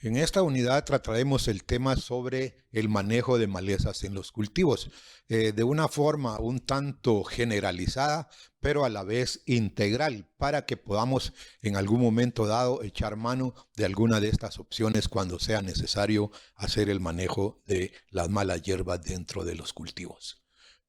En esta unidad trataremos el tema sobre el manejo de malezas en los cultivos, de una forma un tanto generalizada, pero a la vez integral, para que podamos en algún momento dado echar mano de alguna de estas opciones cuando sea necesario hacer el manejo de las malas hierbas dentro de los cultivos.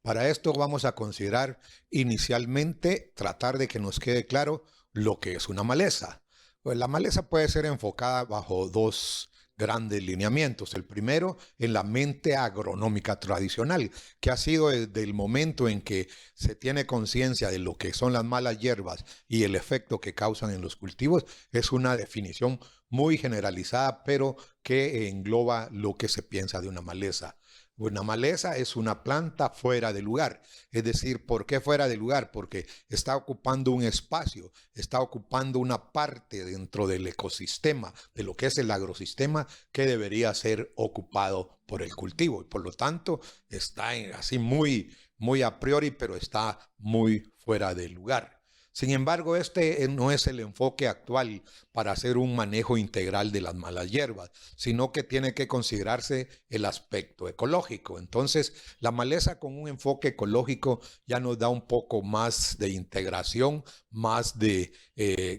Para esto vamos a considerar inicialmente tratar de que nos quede claro lo que es una maleza. Pues la maleza puede ser enfocada bajo dos grandes lineamientos. El primero, en la mente agronómica tradicional, que ha sido desde el momento en que se tiene conciencia de lo que son las malas hierbas y el efecto que causan en los cultivos, es una definición muy generalizada, pero que engloba lo que se piensa de una maleza. Una maleza es una planta fuera de lugar. Es decir, ¿por qué fuera de lugar? Porque está ocupando un espacio, está ocupando una parte dentro del ecosistema, de lo que es el agrosistema, que debería ser ocupado por el cultivo. Y por lo tanto, está así muy a priori, pero está muy fuera de lugar. Sin embargo, este no es el enfoque actual para hacer un manejo integral de las malas hierbas, sino que tiene que considerarse el aspecto ecológico. Entonces, la maleza con un enfoque ecológico ya nos da un poco más de integración, más de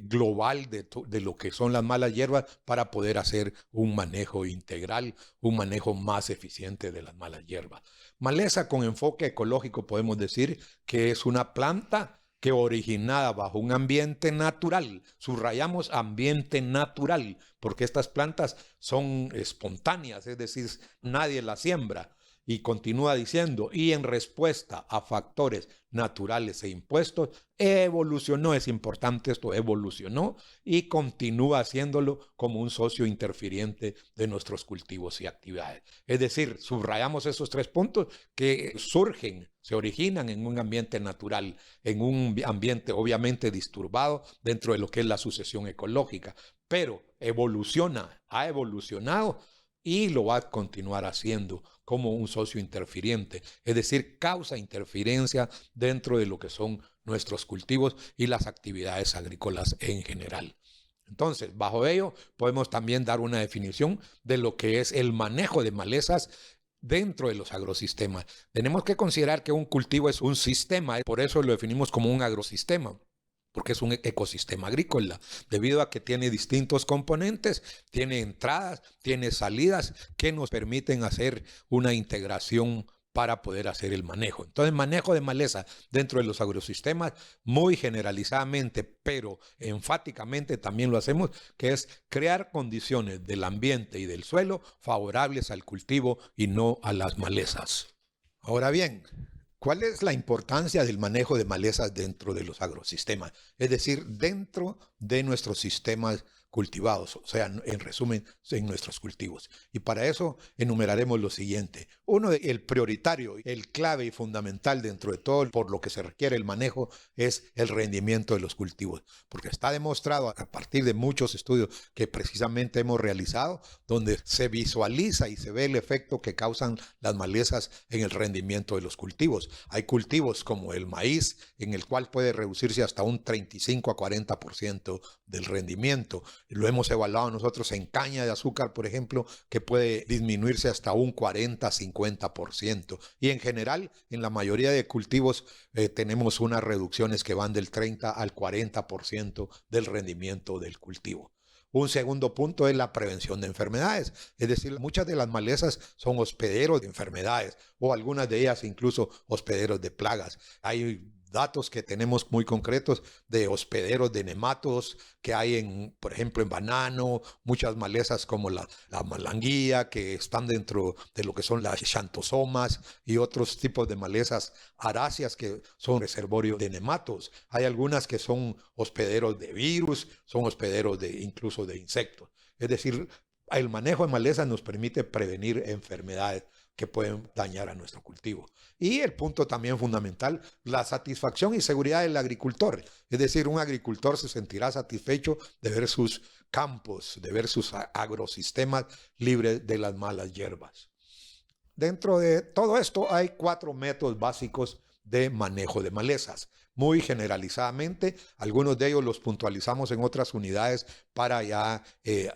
global de lo que son las malas hierbas para poder hacer un manejo integral, un manejo más eficiente de las malas hierbas. Maleza con enfoque ecológico podemos decir que es una planta que originada bajo un ambiente natural, subrayamos ambiente natural, porque estas plantas son espontáneas, es decir, nadie las siembra. Y continúa diciendo, y en respuesta a factores naturales e impuestos, evolucionó, es importante esto, evolucionó y continúa haciéndolo como un socio interfiriente de nuestros cultivos y actividades. Es decir, subrayamos esos tres puntos que surgen, se originan en un ambiente natural, en un ambiente obviamente disturbado dentro de lo que es la sucesión ecológica, pero ha evolucionado y lo va a continuar haciendo como un socio interfiriente, es decir, causa interferencia dentro de lo que son nuestros cultivos y las actividades agrícolas en general. Entonces, bajo ello podemos también dar una definición de lo que es el manejo de malezas dentro de los agrosistemas. Tenemos que considerar que un cultivo es un sistema, por eso lo definimos como un agrosistema, porque es un ecosistema agrícola, debido a que tiene distintos componentes, tiene entradas, tiene salidas que nos permiten hacer una integración para poder hacer el manejo. Entonces, manejo de maleza dentro de los agrosistemas, muy generalizadamente, pero enfáticamente también lo hacemos, que es crear condiciones del ambiente y del suelo favorables al cultivo y no a las malezas. Ahora bien, ¿cuál es la importancia del manejo de malezas dentro de los agrosistemas? Es decir, dentro de nuestros sistemas cultivados, o sea, en resumen, en nuestros cultivos. Y para eso enumeraremos lo siguiente. Uno, el prioritario, el clave y fundamental dentro de todo, por lo que se requiere el manejo, es el rendimiento de los cultivos. Porque está demostrado a partir de muchos estudios que precisamente hemos realizado, donde se visualiza y se ve el efecto que causan las malezas en el rendimiento de los cultivos. Hay cultivos como el maíz, en el cual puede reducirse hasta un 35 a 40% del rendimiento. Lo hemos evaluado nosotros en caña de azúcar, por ejemplo, que puede disminuirse hasta un 40-50%. Y en general, en la mayoría de cultivos tenemos unas reducciones que van del 30 al 40% del rendimiento del cultivo. Un segundo punto es la prevención de enfermedades, es decir, muchas de las malezas son hospederos de enfermedades o algunas de ellas incluso hospederos de plagas. Hay datos que tenemos muy concretos de hospederos de nematodos que hay por ejemplo, en banano, muchas malezas como la malanguía que están dentro de lo que son las xanthosomas y otros tipos de malezas aráceas que son reservorios de nematodos. Hay algunas que son hospederos de virus, son hospederos incluso de insectos. Es decir, el manejo de malezas nos permite prevenir enfermedades que pueden dañar a nuestro cultivo. Y el punto también fundamental, la satisfacción y seguridad del agricultor. Es decir, un agricultor se sentirá satisfecho de ver sus campos, de ver sus agrosistemas libres de las malas hierbas. Dentro de todo esto hay 4 métodos básicos de manejo de malezas. muy generalizadamente. Algunos de ellos los puntualizamos en otras unidades para ya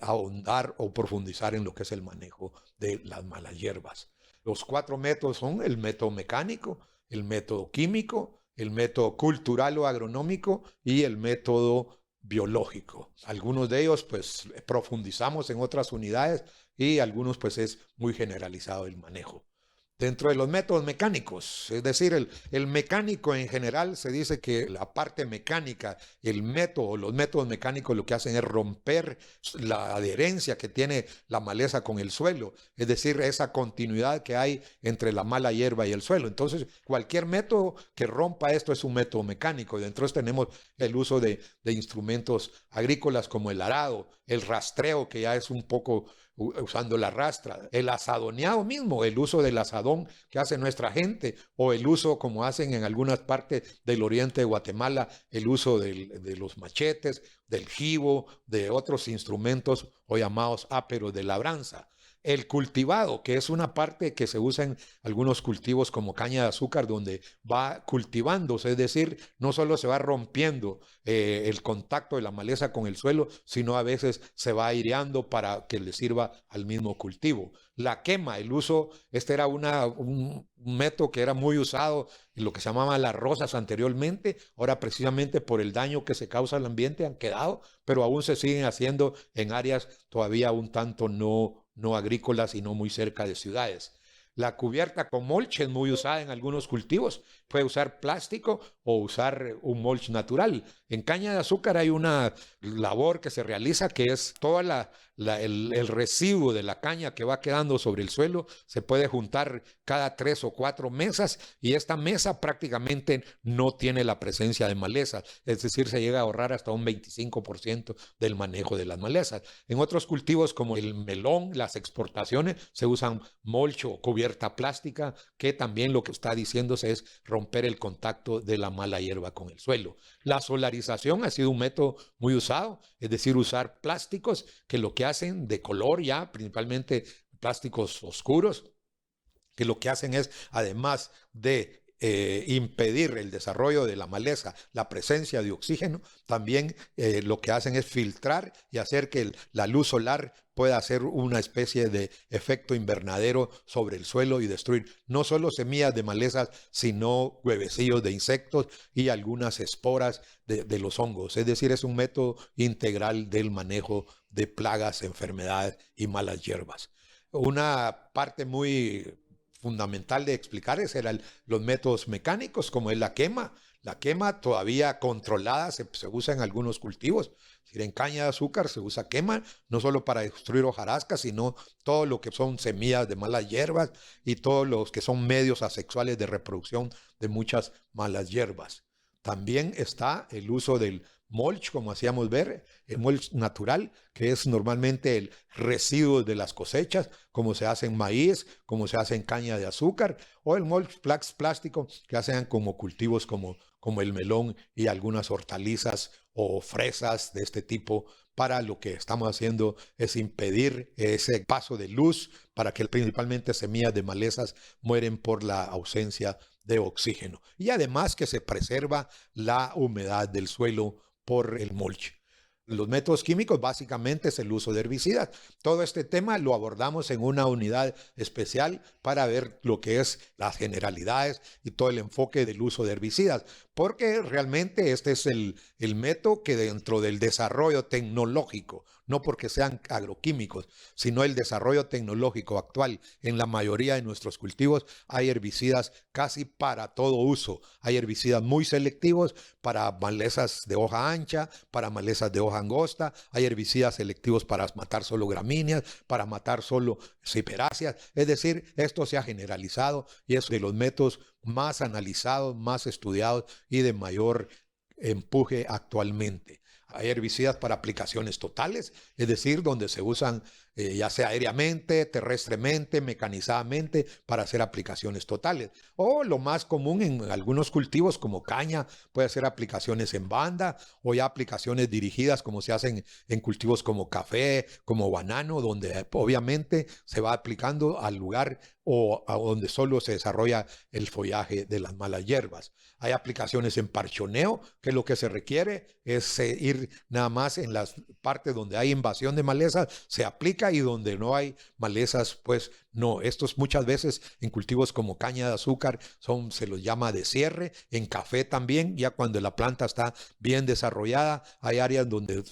ahondar o profundizar en lo que es el manejo de las malas hierbas. Los 4 métodos son el método mecánico, el método químico, el método cultural o agronómico y el método biológico. Algunos de ellos pues profundizamos en otras unidades y algunos pues es muy generalizado el manejo. Dentro de los métodos mecánicos, es decir, el mecánico en general se dice que la parte mecánica, el método, los métodos mecánicos lo que hacen es romper la adherencia que tiene la maleza con el suelo, es decir, esa continuidad que hay entre la mala hierba y el suelo. Entonces, cualquier método que rompa esto es un método mecánico. Dentro tenemos el uso de instrumentos agrícolas como el arado, el rastreo, que ya es un poco usando la rastra, el asadoneado mismo, el uso del asadón que hace nuestra gente, o el uso, como hacen en algunas partes del oriente de Guatemala, el uso de los machetes, del jibo, de otros instrumentos o llamados áperos de labranza. El cultivado, que es una parte que se usa en algunos cultivos como caña de azúcar, donde va cultivándose, es decir, no solo se va rompiendo el contacto de la maleza con el suelo, sino a veces se va aireando para que le sirva al mismo cultivo. La quema, el uso, este era un método que era muy usado en lo que se llamaba las rosas anteriormente, ahora precisamente por el daño que se causa al ambiente han quedado, pero aún se siguen haciendo en áreas todavía un tanto no agrícolas y no muy cerca de ciudades. La cubierta con mulch es muy usada en algunos cultivos. Puede usar plástico o usar un mulch natural. En caña de azúcar hay una labor que se realiza que es todo el residuo de la caña que va quedando sobre el suelo. Se puede juntar cada 3 o 4 mesas y esta mesa prácticamente no tiene la presencia de malezas. Es decir, se llega a ahorrar hasta un 25% del manejo de las malezas. En otros cultivos como el melón, las exportaciones, se usan mulch o cubierta plástica, que también lo que está diciéndose es romper el contacto de la mala hierba con el suelo. La solarización ha sido un método muy usado, es decir, usar plásticos que lo que hacen de color ya, principalmente plásticos oscuros, que lo que hacen es, además de impedir el desarrollo de la maleza, la presencia de oxígeno, también lo que hacen es filtrar y hacer que la luz solar pueda hacer una especie de efecto invernadero sobre el suelo y destruir no solo semillas de malezas, sino huevecillos de insectos y algunas esporas de los hongos. Es decir, es un método integral del manejo de plagas, enfermedades y malas hierbas. Una parte muy fundamental de explicar eran los métodos mecánicos, como es la quema. La quema todavía controlada se usa en algunos cultivos. Es decir, en caña de azúcar se usa quema, no solo para destruir hojarascas, sino todo lo que son semillas de malas hierbas y todos los que son medios asexuales de reproducción de muchas malas hierbas. También está el uso del mulch, como hacíamos ver, el mulch natural, que es normalmente el residuo de las cosechas, como se hace en maíz, como se hace en caña de azúcar, o el mulch plástico que hacen como cultivos como el melón y algunas hortalizas o fresas de este tipo. Para lo que estamos haciendo es impedir ese paso de luz para que principalmente semillas de malezas mueren por la ausencia de oxígeno. Y además que se preserva la humedad del suelo por el mulch. Los métodos químicos básicamente es el uso de herbicidas. Todo este tema lo abordamos en una unidad especial para ver lo que es las generalidades y todo el enfoque del uso de herbicidas, porque realmente este es el método que dentro del desarrollo tecnológico, no porque sean agroquímicos, sino el desarrollo tecnológico actual en la mayoría de nuestros cultivos, hay herbicidas casi para todo uso. Hay herbicidas muy selectivos para malezas de hoja ancha, para malezas de hoja angosta, hay herbicidas selectivos para matar solo gramíneas, para matar solo ciperáceas. Es decir, esto se ha generalizado y es de los métodos más analizados, más estudiados y de mayor empuje actualmente. Hay herbicidas para aplicaciones totales, es decir, donde se usan ya sea aéreamente, terrestremente, mecanizadamente, para hacer aplicaciones totales. O lo más común en algunos cultivos como caña, puede hacer aplicaciones en banda o ya aplicaciones dirigidas como se hacen en cultivos como café, como banano, donde obviamente se va aplicando al lugar o a donde solo se desarrolla el follaje de las malas hierbas. Hay aplicaciones en parchoneo, que lo que se requiere es ir nada más en las partes donde hay invasión de malezas, se aplica, y donde no hay malezas, pues no. Estos muchas veces en cultivos como caña de azúcar se los llama de cierre. En café también, ya cuando la planta está bien desarrollada, hay áreas donde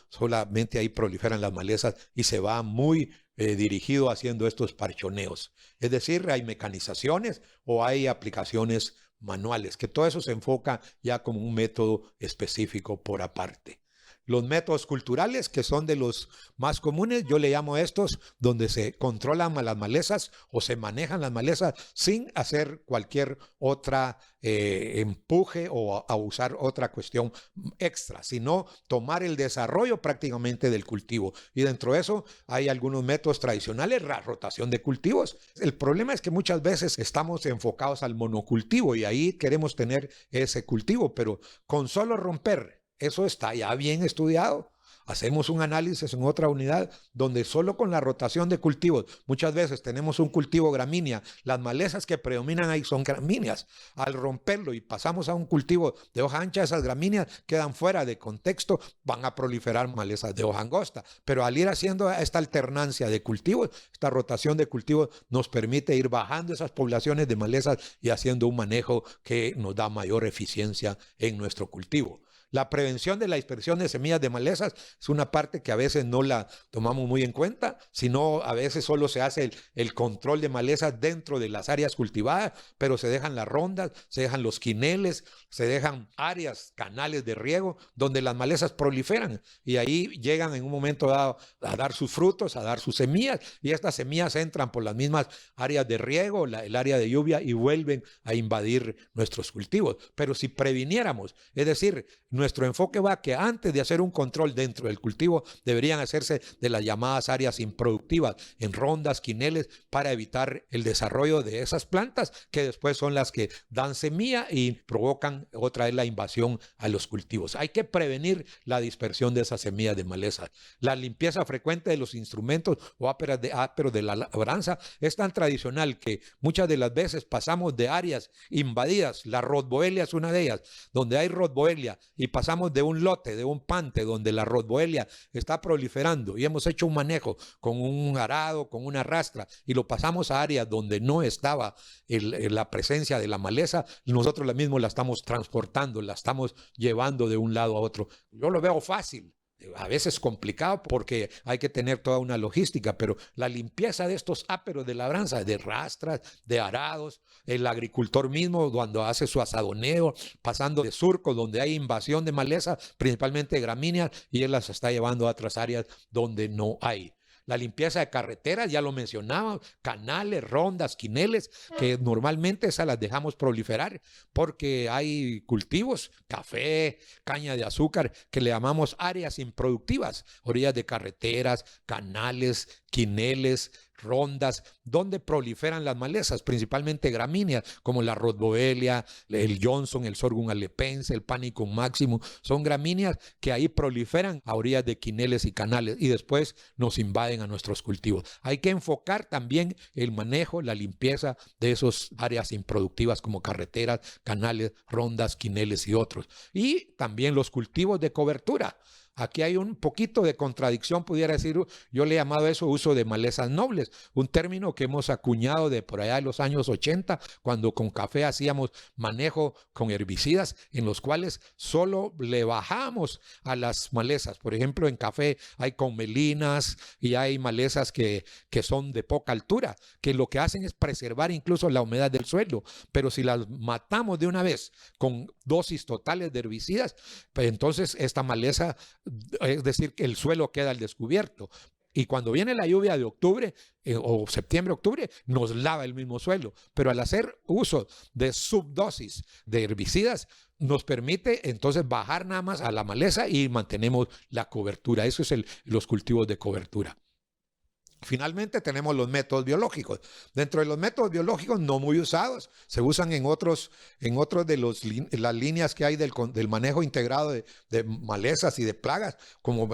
solamente ahí proliferan las malezas y se va muy dirigido haciendo estos parchoneos. Es decir, hay mecanizaciones o hay aplicaciones manuales, que todo eso se enfoca ya como un método específico por aparte. Los métodos culturales, que son de los más comunes, yo le llamo estos, donde se controlan las malezas o se manejan las malezas sin hacer cualquier otra empuje o a usar otra cuestión extra, sino tomar el desarrollo prácticamente del cultivo. Y dentro de eso hay algunos métodos tradicionales, la rotación de cultivos. El problema es que muchas veces estamos enfocados al monocultivo y ahí queremos tener ese cultivo, pero con solo romper, eso está ya bien estudiado. Hacemos un análisis en otra unidad donde solo con la rotación de cultivos, muchas veces tenemos un cultivo gramínea, las malezas que predominan ahí son gramíneas. Al romperlo y pasamos a un cultivo de hoja ancha, esas gramíneas quedan fuera de contexto, van a proliferar malezas de hoja angosta. Pero al ir haciendo esta alternancia de cultivos, esta rotación de cultivos nos permite ir bajando esas poblaciones de malezas y haciendo un manejo que nos da mayor eficiencia en nuestro cultivo. La prevención de la dispersión de semillas de malezas es una parte que a veces no la tomamos muy en cuenta, sino a veces solo se hace el control de malezas dentro de las áreas cultivadas, pero se dejan las rondas, se dejan los quineles, se dejan áreas, canales de riego donde las malezas proliferan y ahí llegan en un momento dado a dar sus frutos, a dar sus semillas, y estas semillas entran por las mismas áreas de riego, el área de lluvia, y vuelven a invadir nuestros cultivos. Pero si previniéramos, es decir, nuestro enfoque va a que antes de hacer un control dentro del cultivo deberían hacerse de las llamadas áreas improductivas en rondas, quineles, para evitar el desarrollo de esas plantas que después son las que dan semilla y provocan otra vez la invasión a los cultivos. Hay que prevenir la dispersión de esas semillas de malezas. La limpieza frecuente de los instrumentos o áperos de la labranza es tan tradicional que muchas de las veces pasamos de áreas invadidas, la rotboelia es una de ellas, donde hay rotboelia, y pasamos de un lote, de un pante donde la rotboelia está proliferando y hemos hecho un manejo con un arado, con una rastra, y lo pasamos a áreas donde no estaba la presencia de la maleza, nosotros mismos la estamos transportando, la estamos llevando de un lado a otro. Yo lo veo fácil. A veces complicado porque hay que tener toda una logística, pero la limpieza de estos áperos de labranza, de rastras, de arados, el agricultor mismo cuando hace su asadoneo, pasando de surcos donde hay invasión de maleza, principalmente gramíneas, y él las está llevando a otras áreas donde no hay. La limpieza de carreteras, ya lo mencionaba, canales, rondas, quineles, que normalmente esas las dejamos proliferar porque hay cultivos, café, caña de azúcar, que le llamamos áreas improductivas, orillas de carreteras, canales, quineles, rondas, donde proliferan las malezas, principalmente gramíneas, como la rotboelia, el Johnson, el sorghum alepense, el panicum maximum, son gramíneas que ahí proliferan a orillas de quineles y canales y después nos invaden a nuestros cultivos. Hay que enfocar también el manejo, la limpieza de esas áreas improductivas como carreteras, canales, rondas, quineles y otros. Y también los cultivos de cobertura. Aquí hay un poquito de contradicción, pudiera decir, yo le he llamado eso uso de malezas nobles, un término que hemos acuñado de por allá de los años 80, cuando con café hacíamos manejo con herbicidas, en los cuales solo le bajamos a las malezas. Por ejemplo, en café hay comelinas y hay malezas que son de poca altura, que lo que hacen es preservar incluso la humedad del suelo, pero si las matamos de una vez con dosis totales de herbicidas, pues entonces esta maleza, es decir, que el suelo queda al descubierto. Y cuando viene la lluvia de octubre o septiembre, octubre, nos lava el mismo suelo. Pero al hacer uso de subdosis de herbicidas, nos permite entonces bajar nada más a la maleza y mantenemos la cobertura. Eso es los cultivos de cobertura. Finalmente tenemos los métodos biológicos. Dentro de los métodos biológicos no muy usados, se usan en otros de las líneas que hay del manejo integrado de malezas y de plagas, como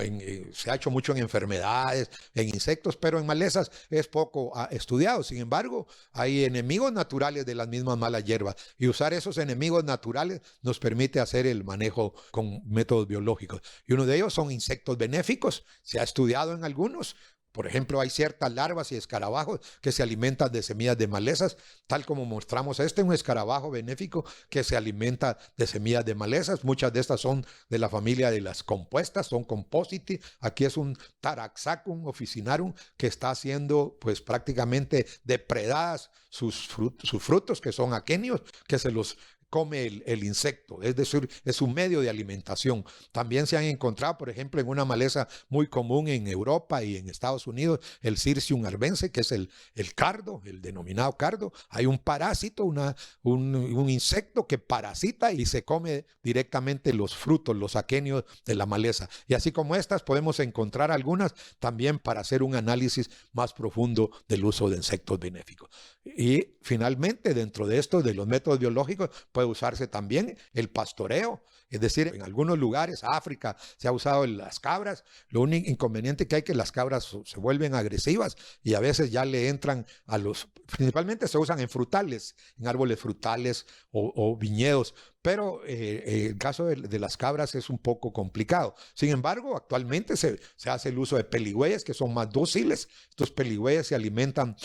se ha hecho mucho en enfermedades, en insectos, pero en malezas es poco estudiado. Sin embargo, hay enemigos naturales de las mismas malas hierbas y usar esos enemigos naturales nos permite hacer el manejo con métodos biológicos. Y uno de ellos son insectos benéficos, se ha estudiado en algunos. Por ejemplo, hay ciertas larvas y escarabajos que se alimentan de semillas de malezas, tal como mostramos un escarabajo benéfico que se alimenta de semillas de malezas. Muchas de estas son de la familia de las compuestas, son compositi. Aquí es un Taraxacum officinarum que está haciendo pues prácticamente depredadas sus frutos, que son aquenios, que se los come el insecto, es decir, es un medio de alimentación. También se han encontrado, por ejemplo, en una maleza muy común en Europa y en Estados Unidos, el Cirsium arvense, que es el cardo, el denominado cardo. Hay un parásito, un insecto que parasita y se come directamente los frutos, los aquenios de la maleza. Y así como estas, podemos encontrar algunas también para hacer un análisis más profundo del uso de insectos benéficos. Y finalmente, dentro de esto, de los métodos biológicos, puede usarse también el pastoreo, es decir, en algunos lugares, África, se ha usado en las cabras. Lo único inconveniente que hay que las cabras se vuelven agresivas y a veces ya le entran principalmente se usan en frutales, en árboles frutales o viñedos, pero el caso de las cabras es un poco complicado. Sin embargo, actualmente se hace el uso de peligüeyes que son más dóciles. Estos peligüeyes se alimentan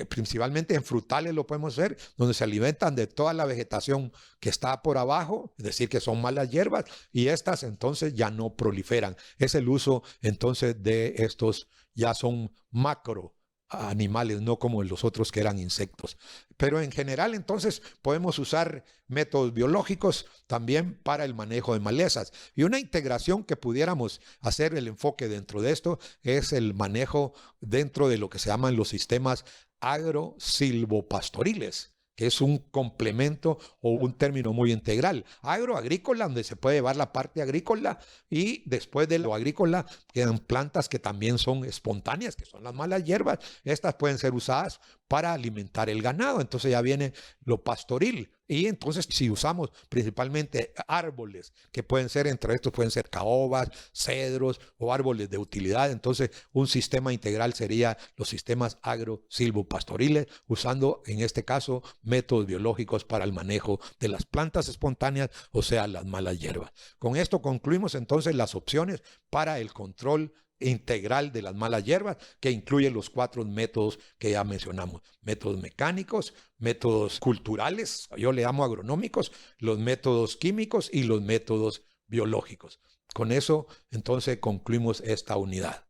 principalmente en frutales, lo podemos ver, donde se alimentan de toda la vegetación que está por abajo, es decir, que son malas hierbas, y estas entonces ya no proliferan. Es el uso entonces de estos, ya son macro animales, no como los otros que eran insectos. Pero en general entonces podemos usar métodos biológicos también para el manejo de malezas. Y una integración que pudiéramos hacer, el enfoque dentro de esto, es el manejo dentro de lo que se llaman los sistemas agrosilvopastoriles, que es un complemento o un término muy integral. Agroagrícola, donde se puede llevar la parte agrícola, y después de lo agrícola quedan plantas que también son espontáneas, que son las malas hierbas. Estas pueden ser usadas para alimentar el ganado. Entonces ya viene lo pastoril. Y entonces si usamos principalmente árboles, que pueden ser, entre estos pueden ser caobas, cedros o árboles de utilidad, entonces un sistema integral sería los sistemas agrosilvopastoriles, usando en este caso métodos biológicos para el manejo de las plantas espontáneas, o sea, las malas hierbas. Con esto concluimos entonces las opciones para el control integral de las malas hierbas, que incluye los 4 métodos que ya mencionamos: métodos mecánicos, métodos culturales, yo le llamo agronómicos, los métodos químicos y los métodos biológicos. Con eso entonces concluimos esta unidad.